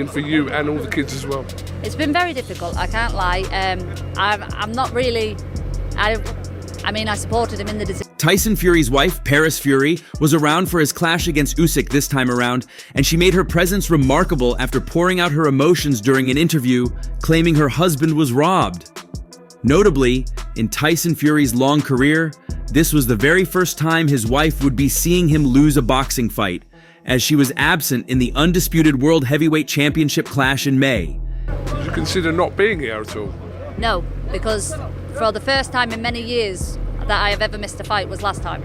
been for you and all the kids as well? It's been very difficult, I can't lie. I'm not really... I supported him in the decision. Tyson Fury's wife, Paris Fury, was around for his clash against Usyk this time around, and she made her presence remarkable after pouring out her emotions during an interview, claiming her husband was robbed. Notably, in Tyson Fury's long career, this was the very first time his wife would be seeing him lose a boxing fight, as she was absent in the undisputed World Heavyweight Championship clash in May. Did you consider not being here at all? No, because for the first time in many years that I have ever missed a fight was last time,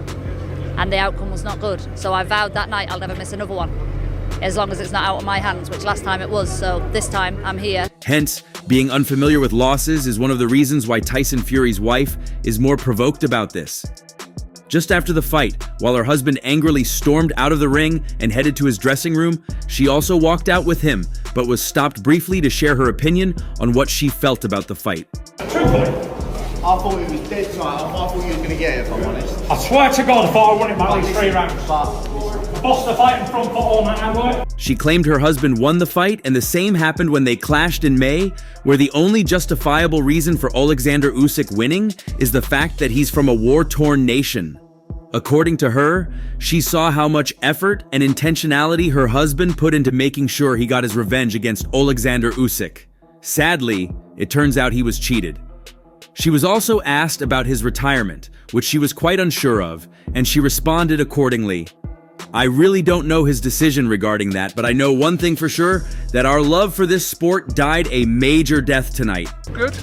and the outcome was not good. So I vowed that night I'll never miss another one, as long as it's not out of my hands, which last time it was. So this time I'm here. Hence, being unfamiliar with losses is one of the reasons why Tyson Fury's wife is more provoked about this. Just after the fight, while her husband angrily stormed out of the ring and headed to his dressing room, she also walked out with him, but was stopped briefly to share her opinion on what she felt about the fight. Truthfully, I thought he was dead tonight. I thought he was going to get it, if I'm honest. I swear to God, I thought I won it by at least 3 rounds. I bossed the fight in front foot all night and work. She claimed her husband won the fight, and the same happened when they clashed in May, where the only justifiable reason for Alexander Usyk winning is the fact that he's from a war-torn nation. According to her, she saw how much effort and intentionality her husband put into making sure he got his revenge against Alexander Usyk. Sadly, it turns out he was cheated. She was also asked about his retirement, which she was quite unsure of, and she responded accordingly. I really don't know his decision regarding that, but I know one thing for sure, that our love for this sport died a major death tonight. Good.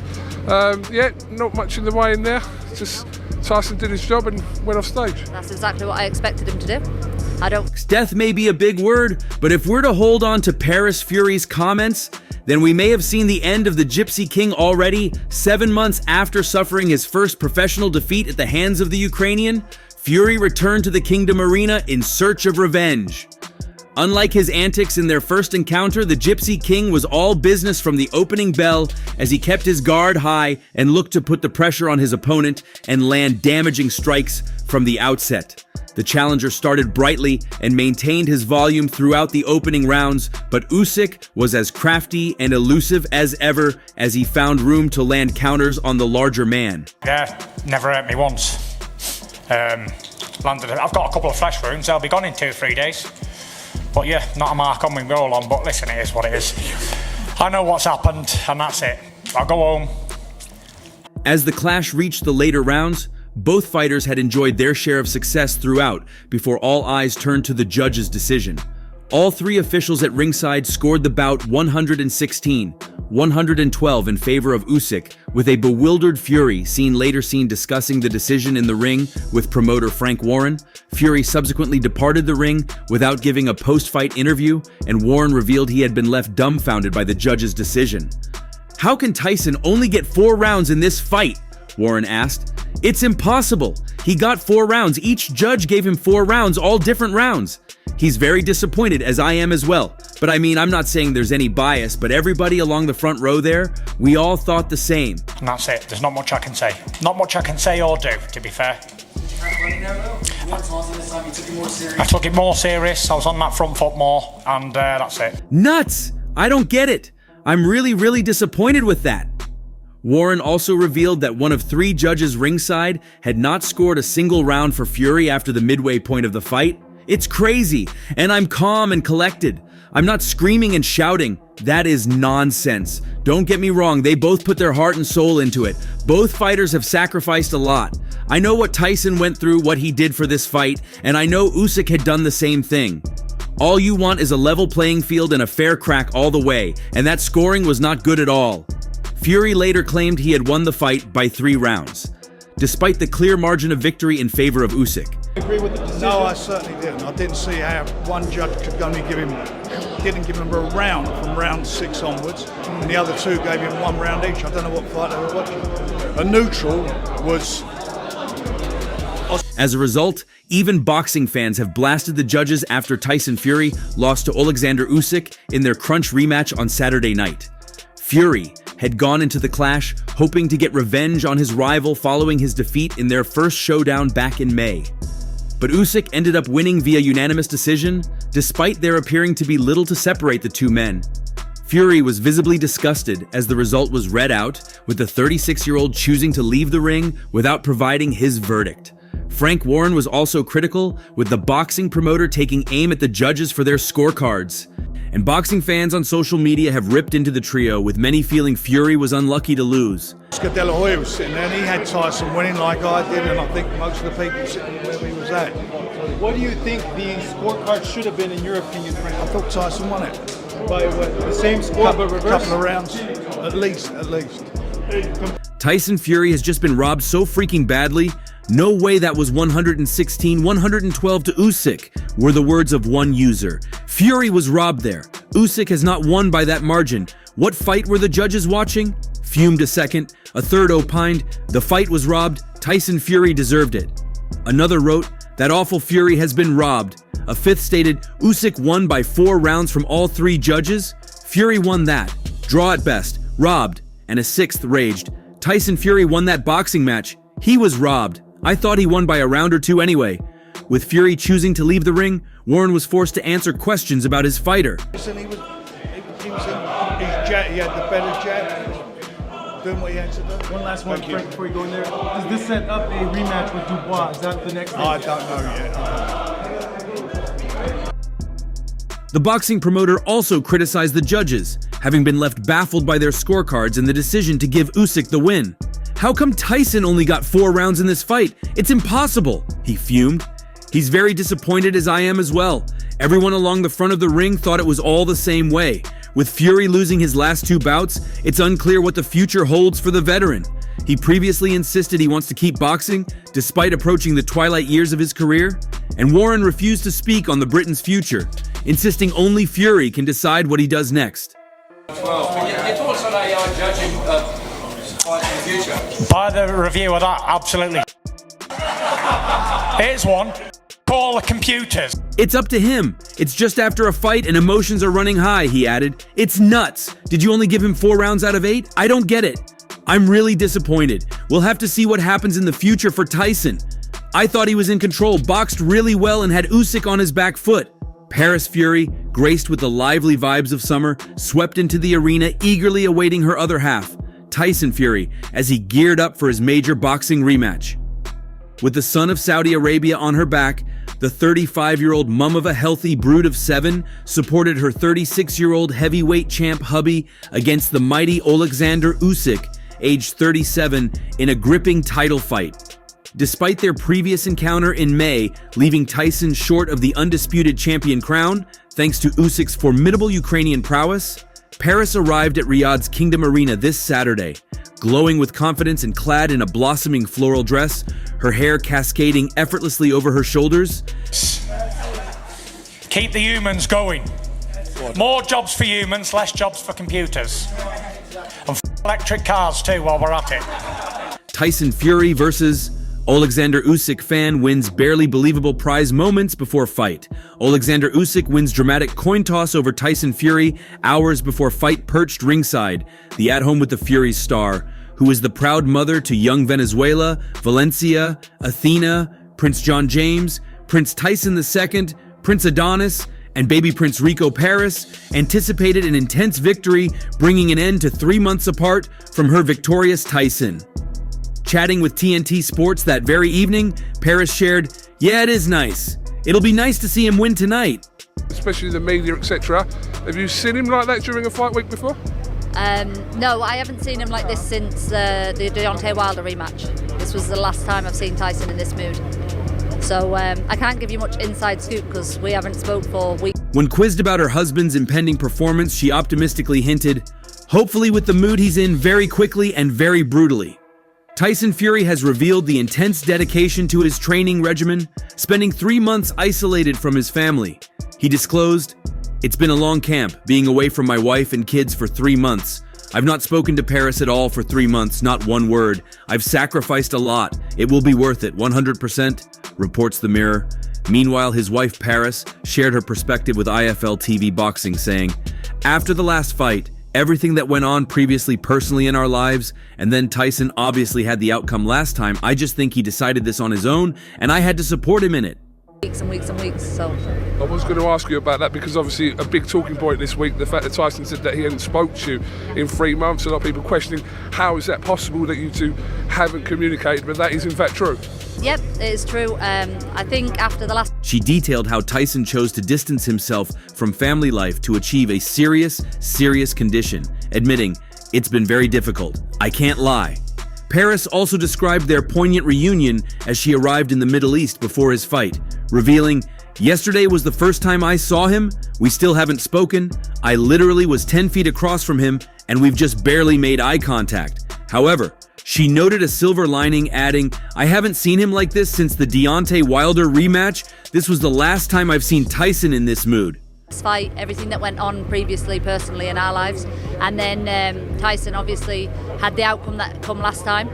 Yeah, not much in the way in there. Just Tyson did his job and went off stage. That's exactly what I expected him to do. Death may be a big word, but if we're to hold on to Paris Fury's comments, then we may have seen the end of the Gypsy King already. 7 months after suffering his first professional defeat at the hands of the Ukrainian, Fury returned to the Kingdom Arena in search of revenge. Unlike his antics in their first encounter, the Gypsy King was all business from the opening bell as he kept his guard high and looked to put the pressure on his opponent and land damaging strikes from the outset. The challenger started brightly and maintained his volume throughout the opening rounds, but Usyk was as crafty and elusive as ever as he found room to land counters on the larger man. Yeah, never hurt me once. I've got a couple of flesh wounds, they'll be gone in 2 or 3 days. But yeah, not a mark on me roll on, but listen, it is what it is. I know what's happened, and that's it. I'll go home. As the clash reached the later rounds, both fighters had enjoyed their share of success throughout before all eyes turned to the judges' decision. All 3 officials at ringside scored the bout 116-112 in favor of Usyk, with a bewildered Fury later seen discussing the decision in the ring with promoter Frank Warren. Fury subsequently departed the ring without giving a post-fight interview, and Warren revealed he had been left dumbfounded by the judge's decision. "How can Tyson only get 4 rounds in this fight?" Warren asked. "It's impossible. He got 4 rounds. Each judge gave him 4 rounds, all different rounds. He's very disappointed, as I am as well. But I'm not saying there's any bias, but everybody along the front row there, we all thought the same." And that's it. There's not much I can say. Not much I can say or do, to be fair. I took it more serious. I was on that front foot more, and that's it. Nuts! I don't get it. I'm really disappointed with that. Warren also revealed that one of 3 judges ringside had not scored a single round for Fury after the midway point of the fight. It's crazy, and I'm calm and collected. I'm not screaming and shouting. That is nonsense. Don't get me wrong, they both put their heart and soul into it. Both fighters have sacrificed a lot. I know what Tyson went through, what he did for this fight, and I know Usyk had done the same thing. All you want is a level playing field and a fair crack all the way, and that scoring was not good at all. Fury later claimed he had won the fight by 3 rounds, despite the clear margin of victory in favor of Usyk. Agree with the decision? No, I certainly didn't. I didn't see how one judge could only didn't give him a round from round 6 onwards, and the other 2 gave him 1 round each. I don't know what fight they were watching. A neutral was... As a result, even boxing fans have blasted the judges after Tyson Fury lost to Alexander Usyk in their crunch rematch on Saturday night. Fury had gone into the clash hoping to get revenge on his rival following his defeat in their first showdown back in May. But Usyk ended up winning via unanimous decision, despite there appearing to be little to separate the 2 men. Fury was visibly disgusted as the result was read out, with the 36-year-old choosing to leave the ring without providing his verdict. Frank Warren was also critical, with the boxing promoter taking aim at the judges for their scorecards. And boxing fans on social media have ripped into the trio, with many feeling Fury was unlucky to lose. Oscar De La Hoya was sitting there and he had Tyson winning like I did, and I think most of the people sitting where he was at. What do you think the scorecard should have been in your opinion, Frank? I thought Tyson won it. By what, the same score but reverse? Couple of rounds, at least. Tyson Fury has just been robbed so freaking badly. No way that was 116, 112 to Usyk, were the words of one user. Fury was robbed there. Usyk has not won by that margin. What fight were the judges watching? Fumed a second. A third opined, the fight was robbed. Tyson Fury deserved it. Another wrote, that awful Fury has been robbed. A fifth stated, Usyk won by 4 rounds from all 3 judges. Fury won that. Draw at best. Robbed. And a sixth raged, Tyson Fury won that boxing match. He was robbed. I thought he won by a round or 2 anyway. With Fury choosing to leave the ring, Warren was forced to answer questions about his fighter. He was in his jab, he had the better jab, doing what he had to do. One last one, Frank, before you go in there. Does this set up a rematch with Dubois? Is that the next thing? I don't know yet. The boxing promoter also criticized the judges, having been left baffled by their scorecards and the decision to give Usyk the win. How come Tyson only got 4 rounds in this fight? It's impossible, he fumed. He's very disappointed, as I am as well. Everyone along the front of the ring thought it was all the same way. With Fury losing his last 2 bouts, it's unclear what the future holds for the veteran. He previously insisted he wants to keep boxing, despite approaching the twilight years of his career. And Warren refused to speak on the Britain's future, insisting only Fury can decide what he does next. Well, your thoughts on AI judging fights in the future? By the review of that, absolutely. Here's one. Call the computers. It's up to him. It's just after a fight and emotions are running high, he added. It's nuts. Did you only give him 4 rounds out of 8? I don't get it. I'm really disappointed. We'll have to see what happens in the future for Tyson. I thought he was in control, boxed really well, and had Usyk on his back foot. Paris Fury, graced with the lively vibes of summer, swept into the arena, eagerly awaiting her other half, Tyson Fury, as he geared up for his major boxing rematch. With the son of Saudi Arabia on her back, the 35-year-old mum of a healthy brood of 7 supported her 36-year-old heavyweight champ hubby against the mighty Alexander Usyk, aged 37, in a gripping title fight. Despite their previous encounter in May, leaving Tyson short of the undisputed champion crown, thanks to Usyk's formidable Ukrainian prowess, Paris arrived at Riyadh's Kingdom Arena this Saturday, glowing with confidence and clad in a blossoming floral dress, her hair cascading effortlessly over her shoulders. Keep the humans going. More jobs for humans, less jobs for computers. And electric cars too while we're at it. Tyson Fury versus Alexander Usyk fan wins barely believable prize moments before fight. Alexander Usyk wins dramatic coin toss over Tyson Fury hours before fight perched ringside, the at home with the Fury's star, who is the proud mother to young Venezuela, Valencia, Athena, Prince John James, Prince Tyson II, Prince Adonis, and baby Prince Rico Paris, anticipated an intense victory, bringing an end to 3 months apart from her victorious Tyson. Chatting with TNT Sports that very evening, Paris shared, "Yeah, it is nice. It'll be nice to see him win tonight." Especially the media, etc. Have you seen him like that during a fight week before? No, I haven't seen him like this since the Deontay Wilder rematch. This was the last time I've seen Tyson in this mood. So I can't give you much inside scoop because we haven't spoke for weeks. When quizzed about her husband's impending performance, she optimistically hinted, "Hopefully with the mood he's in, very quickly and very brutally." Tyson Fury has revealed the intense dedication to his training regimen, spending 3 months isolated from his family. He disclosed, "It's been a long camp, being away from my wife and kids for 3 months. I've not spoken to Paris at all for 3 months, not one word. I've sacrificed a lot. It will be worth it, 100%, reports The Mirror. Meanwhile, his wife Paris shared her perspective with IFL TV Boxing, saying, "After the last fight, everything that went on previously personally in our lives, and then Tyson obviously had the outcome last time, I just think he decided this on his own, and I had to support him in it. weeks and weeks and weeks. So I was going to ask you about that because obviously a big talking point this week, the fact that Tyson said that he hadn't spoke to you in 3 months. A lot of people questioning how is that possible that you two haven't communicated, but that is in fact true. yep, it is true. I think after the last She detailed how Tyson chose to distance himself from family life to achieve a serious condition, admitting, "It's been very difficult. I can't lie." Paris also described their poignant reunion as she arrived in the Middle East before his fight, revealing, "Yesterday was the first time I saw him. We still haven't spoken. I literally was 10 feet across from him, and we've just barely made eye contact." However, she noted a silver lining, adding, "I haven't seen him like this since the Deontay Wilder rematch. This was the last time I've seen Tyson in this mood." fight, everything that went on previously, personally in our lives, and then Tyson obviously had the outcome that come last time.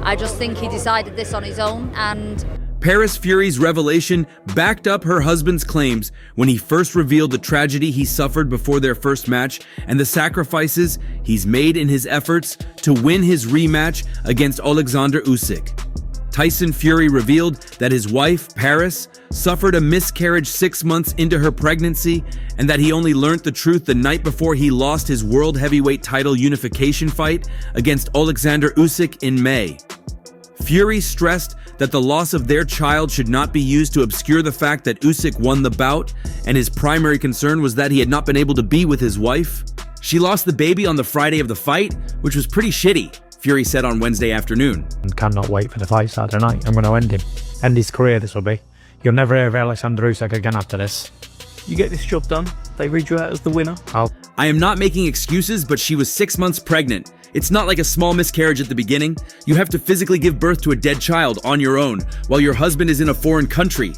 I just think he decided this on his own, and Paris Fury's revelation backed up her husband's claims when he first revealed the tragedy he suffered before their first match and the sacrifices he's made in his efforts to win his rematch against Alexander Usyk. Tyson Fury revealed that his wife, Paris, suffered a miscarriage 6 months into her pregnancy and that he only learned the truth the night before he lost his world heavyweight title unification fight against Alexander Usyk in May. Fury stressed that the loss of their child should not be used to obscure the fact that Usyk won the bout, and his primary concern was that he had not been able to be with his wife. She lost the baby on the Friday of the fight, which was pretty shitty, Fury said on Wednesday afternoon. And cannot wait for the fight Saturday night. I'm going to end him. End his career, this will be. You'll never hear of Alexander Usyk again after this. You get this job done, they read you out as the winner. I am not making excuses, but she was 6 months pregnant. It's not like a small miscarriage at the beginning. You have to physically give birth to a dead child on your own while your husband is in a foreign country.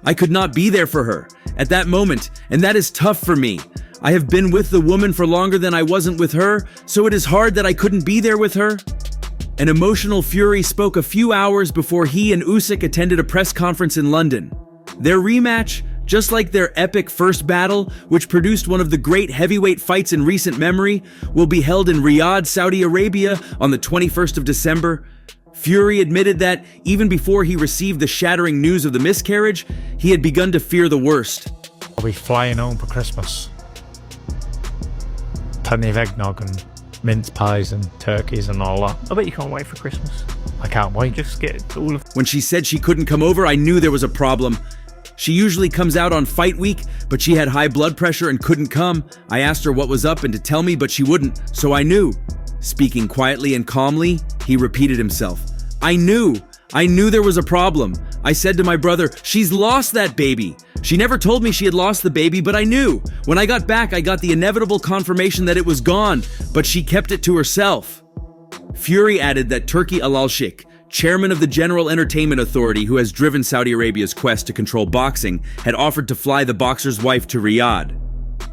I could not be there for her at that moment, and that is tough for me. I have been with the woman for longer than I wasn't with her, so it is hard that I couldn't be there with her. An emotional Fury spoke a few hours before he and Usyk attended a press conference in London. Their rematch, just like their epic first battle, which produced one of the great heavyweight fights in recent memory, will be held in Riyadh, Saudi Arabia on the 21st of December. Fury admitted that, even before he received the shattering news of the miscarriage, he had begun to fear the worst. I'll be flying home for Christmas. Plenty of eggnog and mince pies and turkeys and all that. I bet you can't wait for Christmas. I can't wait. Just get all of... When she said she couldn't come over, I knew there was a problem. She usually comes out on fight week, but she had high blood pressure and couldn't come. I asked her what was up and to tell me, but she wouldn't, so I knew. Speaking quietly and calmly, he repeated himself. I knew there was a problem. I said to my brother, she's lost that baby. She never told me she had lost the baby, but I knew. When I got back, I got the inevitable confirmation that it was gone, but she kept it to herself. Fury added that Turki Al-Sheikh, chairman of the General Entertainment Authority who has driven Saudi Arabia's quest to control boxing, had offered to fly the boxer's wife to Riyadh.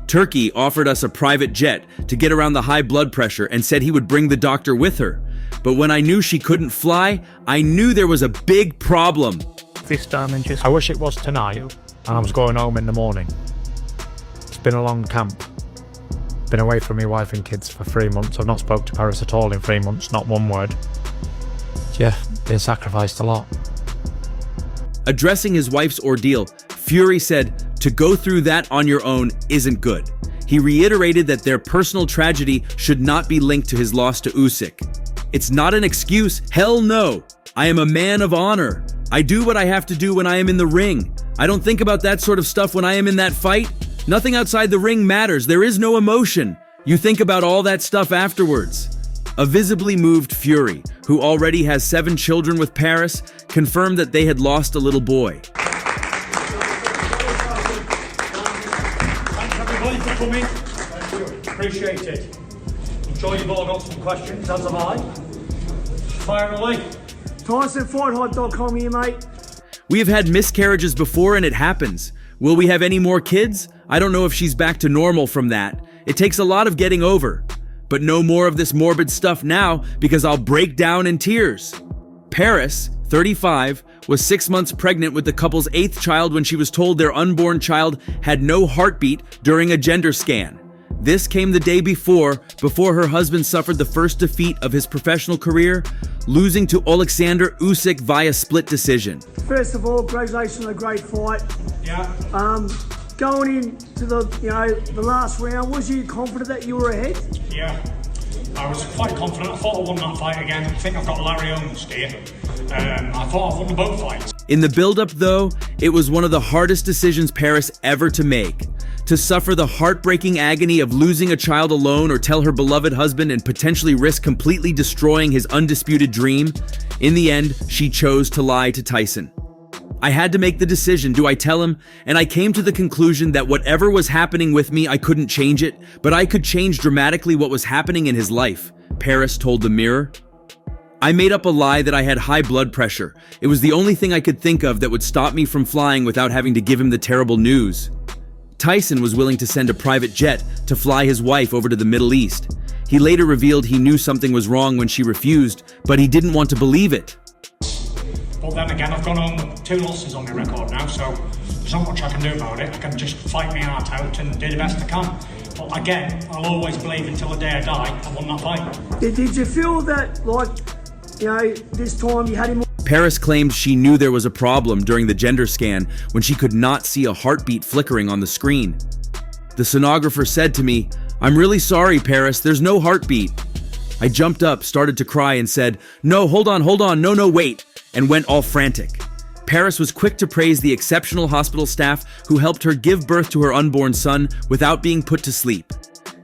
Turki offered us a private jet to get around the high blood pressure and said he would bring the doctor with her. But when I knew she couldn't fly, I knew there was a big problem. This time and just... I wish it was tonight and I was going home in the morning. It's been a long camp. Been away from my wife and kids for 3 months. I've not spoke to Paris at all in 3 months, not one word. Yeah, been sacrificed a lot. Addressing his wife's ordeal, Fury said, to go through that on your own isn't good. He reiterated that their personal tragedy should not be linked to his loss to Usyk. It's not an excuse, hell no. I am a man of honor. I do what I have to do when I am in the ring. I don't think about that sort of stuff when I am in that fight. Nothing outside the ring matters. There is no emotion. You think about all that stuff afterwards. A visibly moved Fury, who already has 7 children with Paris, confirmed that they had lost a little boy. Thanks everybody for coming. Thank you. Appreciate it. I'm sure you've all got some questions, as have I. Fire away. TysonFightHype.com here, mate. We have had miscarriages before and it happens. Will we have any more kids? I don't know if she's back to normal from that. It takes a lot of getting over. But no more of this morbid stuff now because I'll break down in tears. Paris, 35, was 6 months pregnant with the couple's 8th child when she was told their unborn child had no heartbeat during a gender scan. This came the day before her husband suffered the first defeat of his professional career, losing to Alexander Usyk via split decision. First of all, congratulations on a great fight. Yeah. Going into the last round, was you confident that you were ahead? Yeah. I was quite confident. I thought I won that fight again. I think I've got Larry Owens here. I thought I won both fights. In the build-up, though, it was one of the hardest decisions Paris ever to make. To suffer the heartbreaking agony of losing a child alone or tell her beloved husband and potentially risk completely destroying his undisputed dream. In the end, she chose to lie to Tyson. I had to make the decision, do I tell him? And I came to the conclusion that whatever was happening with me, I couldn't change it, but I could change dramatically what was happening in his life, Paris told the Mirror. I made up a lie that I had high blood pressure. It was the only thing I could think of that would stop me from flying without having to give him the terrible news. Tyson was willing to send a private jet to fly his wife over to the Middle East. He later revealed he knew something was wrong when she refused, but he didn't want to believe it. But then again, I've gone home with 2 losses on my record now, so there's not much I can do about it. I can just fight my heart out and do the best I can. But again, I'll always believe until the day I die I won that fight. Did you feel that, this time you had him? Paris claimed she knew there was a problem during the gender scan when she could not see a heartbeat flickering on the screen. The sonographer said to me, "I'm really sorry, Paris, there's no heartbeat." I jumped up, started to cry and said, "No, hold on, no, wait," and went all frantic. Paris was quick to praise the exceptional hospital staff who helped her give birth to her unborn son without being put to sleep.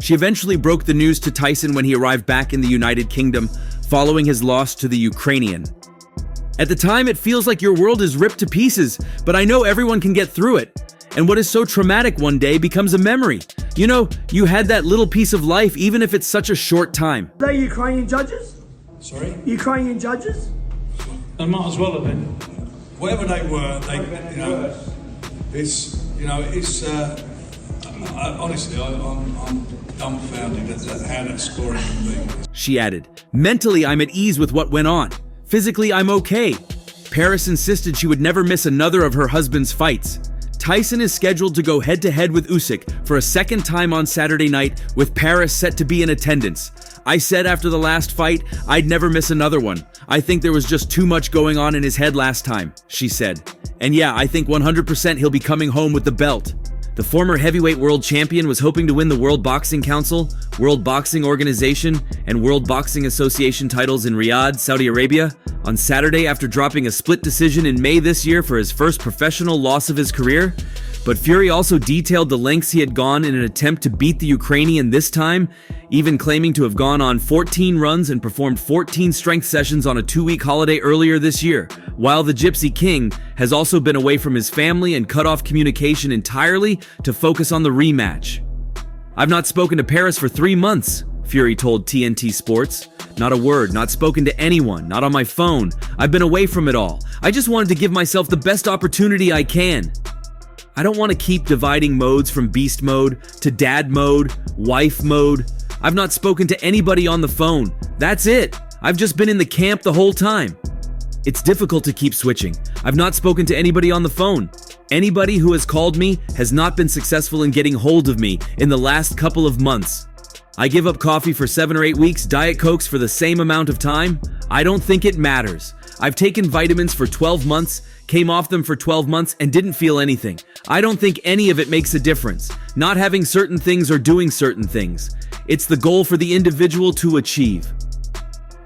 She eventually broke the news to Tyson when he arrived back in the United Kingdom, following his loss to the Ukrainian. At the time, it feels like your world is ripped to pieces, but I know everyone can get through it. And what is so traumatic one day becomes a memory. You know, you had that little piece of life, even if it's such a short time. Are they Ukrainian judges? Sorry? Ukrainian judges? They might as well have been. Whatever they were, honestly, I'm dumbfounded at how that scoring can be. She added, "Mentally, I'm at ease with what went on. Physically, I'm okay." Paris insisted she would never miss another of her husband's fights. Tyson is scheduled to go head-to-head with Usyk for a second time on Saturday night, with Paris set to be in attendance. I said after the last fight, I'd never miss another one. I think there was just too much going on in his head last time, she said. And yeah, I think 100% he'll be coming home with the belt. The former heavyweight world champion was hoping to win the World Boxing Council, World Boxing Organization, and World Boxing Association titles in Riyadh, Saudi Arabia, on Saturday after dropping a split decision in May this year for his first professional loss of his career. But Fury also detailed the lengths he had gone in an attempt to beat the Ukrainian this time, even claiming to have gone on 14 runs and performed 14 strength sessions on a 2-week holiday earlier this year, while the Gypsy King has also been away from his family and cut off communication entirely to focus on the rematch. "I've not spoken to Paris for 3 months, Fury told TNT Sports. "Not a word, not spoken to anyone, not on my phone. I've been away from it all. I just wanted to give myself the best opportunity I can. I don't want to keep dividing modes from beast mode to dad mode, wife mode. I've not spoken to anybody on the phone. That's it. I've just been in the camp the whole time. It's difficult to keep switching. I've not spoken to anybody on the phone. Anybody who has called me has not been successful in getting hold of me in the last couple of months. I give up coffee for 7 or 8 weeks, Diet Cokes for the same amount of time. I don't think it matters. I've taken vitamins for 12 months, came off them for 12 months, and didn't feel anything. I don't think any of it makes a difference. Not having certain things or doing certain things. It's the goal for the individual to achieve.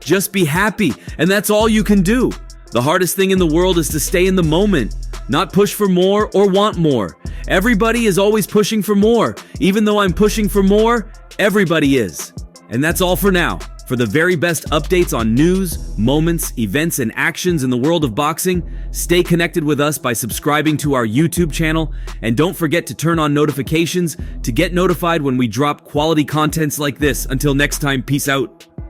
Just be happy, and that's all you can do. The hardest thing in the world is to stay in the moment, not push for more or want more. Everybody is always pushing for more. Even though I'm pushing for more, everybody is. And that's all for now. For the very best updates on news, moments, events, and actions in the world of boxing, stay connected with us by subscribing to our YouTube channel, and don't forget to turn on notifications to get notified when we drop quality contents like this. Until next time, peace out.